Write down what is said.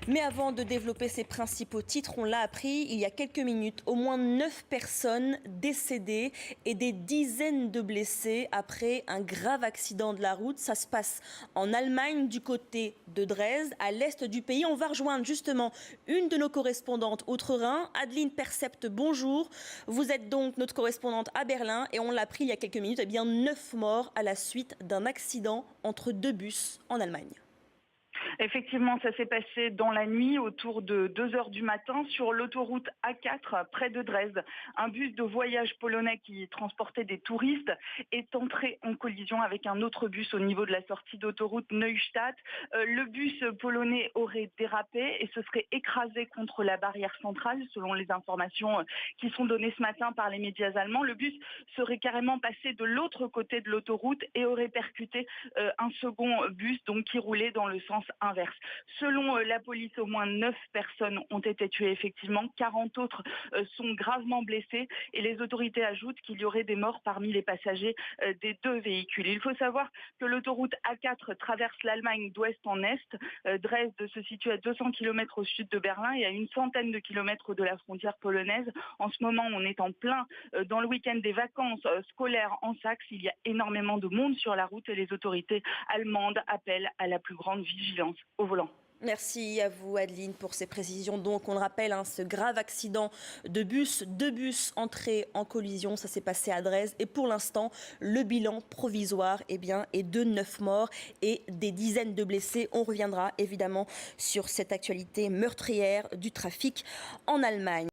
Mais avant de développer ces principaux titres, on l'a appris il y a quelques minutes, au moins 9 personnes décédées et des dizaines de blessés après un grave accident de la route. Ça se passe en Allemagne, du côté de Dresde, à l'est du pays. On va rejoindre justement une de nos correspondantes outre-Rhin, Adeline Percept, bonjour. Vous êtes donc notre correspondante à Berlin et on l'a appris il y a quelques minutes, 9 morts à la suite d'un accident entre deux bus en Allemagne. Effectivement, ça s'est passé dans la nuit autour de 2 heures du matin sur l'autoroute A4 près de Dresde. Un bus de voyage polonais qui transportait des touristes est entré en collision avec un autre bus au niveau de la sortie d'autoroute Neustadt. Le bus polonais aurait dérapé et se serait écrasé contre la barrière centrale selon les informations qui sont données ce matin par les médias allemands. Le bus serait carrément passé de l'autre côté de l'autoroute et aurait percuté un second bus donc qui roulait dans le sens inverse. Selon la police, au moins 9 personnes ont été tuées effectivement, 40 autres sont gravement blessées et les autorités ajoutent qu'il y aurait des morts parmi les passagers des deux véhicules. Il faut savoir que l'autoroute A4 traverse l'Allemagne d'ouest en est. Dresde se situe à 200 km au sud de Berlin et à une centaine de kilomètres de la frontière polonaise. En ce moment, on est en plein dans le week-end des vacances scolaires en Saxe. Il y a énormément de monde sur la route et les autorités allemandes appellent à la plus grande vigilance au volant. Merci à vous Adeline pour ces précisions. Donc on le rappelle, ce grave accident de bus, deux bus entrés en collision, ça s'est passé à Dresde et pour l'instant le bilan provisoire est de 9 morts et des dizaines de blessés. On reviendra évidemment sur cette actualité meurtrière du trafic en Allemagne.